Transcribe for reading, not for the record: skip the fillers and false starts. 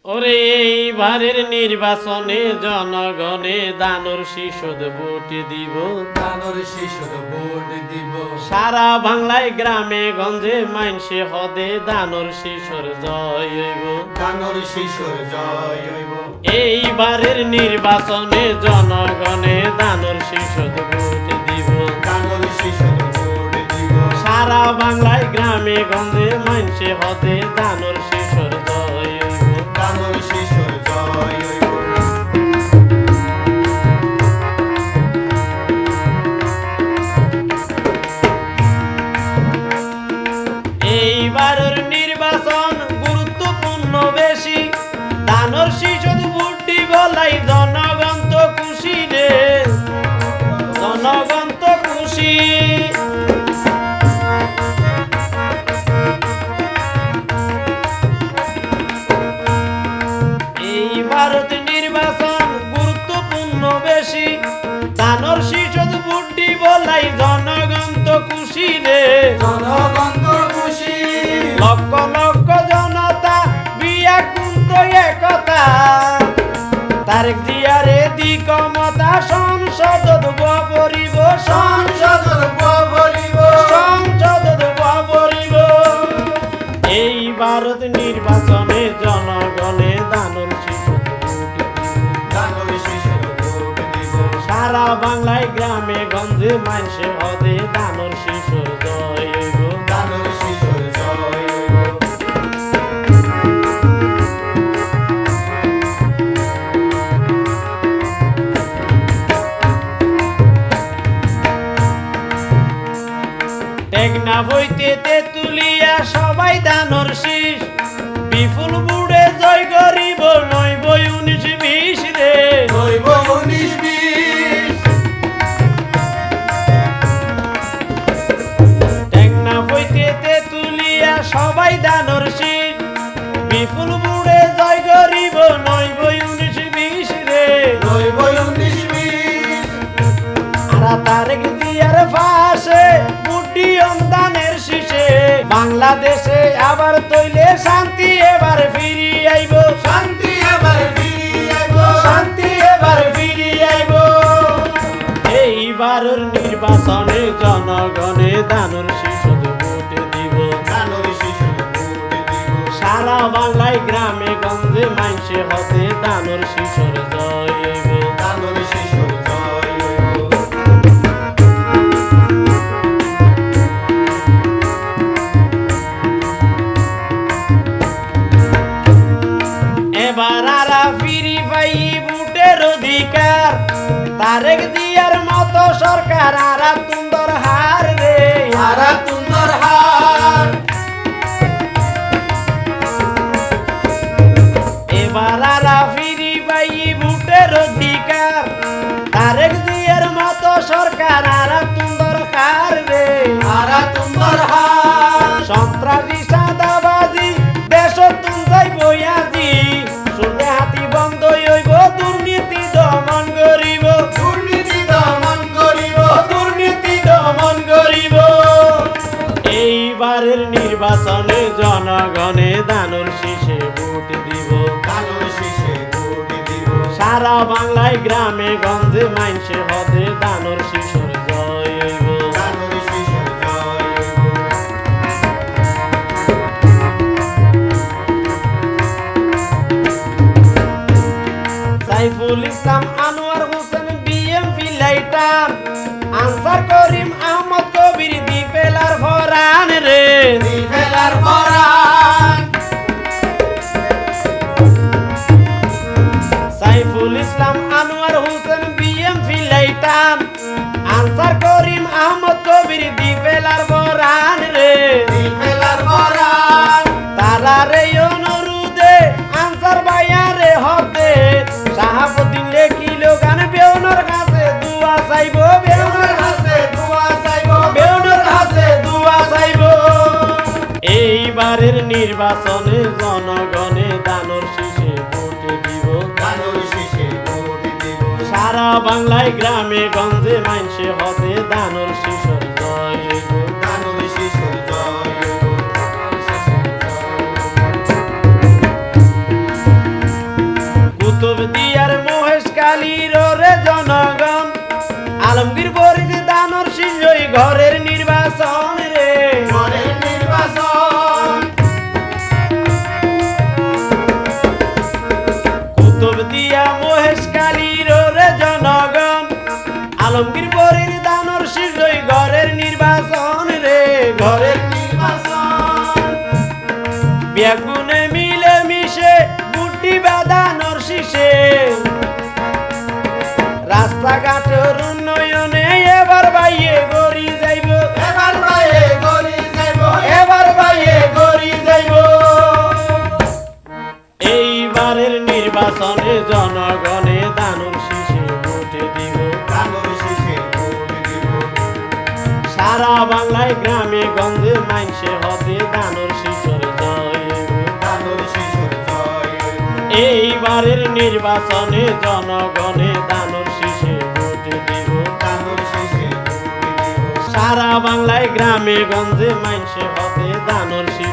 ওরে এইবারের নির্বাচনে জনগণে দানর শিশুদ ভোট দিব, দানর শিশুদ ভোট দিব। সারা বাংলায় গ্রামে গঞ্জে মাইনসে হদে দানর শিশুর জয় হইব, দানর শিশুর জয় হইব। এইবারের নির্বাচনে জনগণে দানর শিশুদ ভোট দিব, দানর শিশুদ ভোট দিব। সারা বাংলায় গ্রামে গঞ্জে মাইনসে হদে দানর শিশুর জয় হইব, দানর শিশুর জয় হইব। এইবারের নির্বাচন গুরুত্বপূর্ণ বেশি, দানর শিশুদ ভোট দিব লাই জনগণ তো খুশি রে, জনগণ তো খুশি। এইবারের নির্বাচন গুরুত্বপূর্ণ বেশি, দানর শিশুদ ভোট দিব লাই জনগণ তো খুশি রে, জনগণ তো খুশি। লক্ষ লক্ষ জনতা বিয়া কুন্ত একতা, তারেক জিয়ারে দি ক্ষমতা সংসদ পরিব, সংসদ ভরিব। সংসদ পরিব। এই ভারত নির্বাচনে জনগণে দানর শিশুর ভোট দিব, দানর শিশুর ভোট দিব। সারা বাংলায় গ্রামে গঞ্জে মাইনসে হদে দানর শিশুর জয় হইব, দানর শিশুর জয় হইব। টেকনা বইতে তেতুলিয়া সবাই দানর শীষ, বিপুল বুড়ে জয় গরিব নয় বই 19-20 রে, হইব 19-20। টেকনা বইতে তেতুলিয়া সবাই দানর শীষ, বিপুল বুড়ে জয় গরিব নয় বই 19-20 রে, হইব 19-20। আরা তারেক জিয়ার পাশে বুদ্ধি অনুদানের শীষে, বাংলাদেশে আবার তৈলে শান্তি এবার ফিরি আইব, শান্তি এবার ফিরি আইব। শান্তি এবার ফিরি আইব। এইবারের নির্বাচনে জনগণে দানর শিশুদ ভোট দিব, দানর শিশুর ভোট দিব। সারা বাংলায় গ্রামে গঞ্জে মাইনসে হতে দানর শিশুর জয় হইব, দানর শিশুর জয় হইব। এবার আরা ফিরি পাই ভোটের অধিকার, তারেক জিয়ার মতো সরকার আরা তুন্দর হার রে, আরা তুন্দর হার। এবার আরা ফিরি পাই ভোটের অধিকার, তারেক জিয়ার মতো সরকার আরা তুন্দর হার রে, আরা তুন্দর হার। সন্ত্রাসী সাদাবাজি দেশ তুন যাইব আজি, শুনে হাতি বন্ধ হইব দুর্নীতি দমন করিব, দুর্নীতি দমন করিব। দুর্নীতি দমন করিব। এইবারের নির্বাচনে জনগণে দানর শীষে ভোট দিব, দানর শিশে ভোট দিব। সারা বাংলায় গ্রামে গঞ্জে মাইনসে হদে দানর শিশুর জয় হইব, দানর শিশুর জয় হইব। সাইফুল ইসলাম আনোয়ার হোসেন বিএমপি লাইটার, আনসার করিম আহমদ কবির দিপেলার ফরান রে, দিপেলার পরাণ। সাইফুল ইসলাম আনোয়ার হোসেন বিএমপি লাইটার, আনসার করিম আহমদ কবির দিপেলার ফরান রে, দিপেলার পরাণ। তারা রে অনুরোধে আনসার বাইয়ারে হতে, শাহাবুদ্দিন লেখিলো গান বেউনর কাছে দুয়া চাইব, বেউনর হাসে দুয়া চাইব। বেউনর কাছে দুয়া চাইব। এইবারের নির্বাচনে জনগণে দানর শীষে ভোট দিব, দানর শিশে ভোট দিব। সারা বাংলায় গ্রামে গঞ্জে মাইনসে হতে দানর শিশুর জয় হইব, দানর শিশুর জয় হইব। ঘরের নির্বাচন রে ঘরের নির্বাচন কুতুবদিয়া মহেশখালীর রে জনগণ আলমগীর পরীর দানর শীর্ষই ঘরের নির্বাচন রে ঘরের নির্বাচন বেগুনে মিলে মিশে বুটি বাঁধানোর শীষে রাস্তাঘাটের উন্নয়নে এবার বাইয়ে গড়ি যাইব এবার বাইরে গড়ি যাইব এবার বাইয়ে গড়ি যাইব এইবারের নির্বাচনে জনগণে দানর শীষে ভোট দিব ধানের শীষে ভোট দিব সারা বাংলায় গ্রামে গঞ্জে মাইনসে হবে দানর শীষের জয় ধানের শীষের জয় এইবারের নির্বাচনে জনগণে দানর শীষে ভোট দিব ধানের শীষে ভোট দিব সারা বাংলায় গ্রামে গঞ্জে মাইনসে হবে দানর শীষে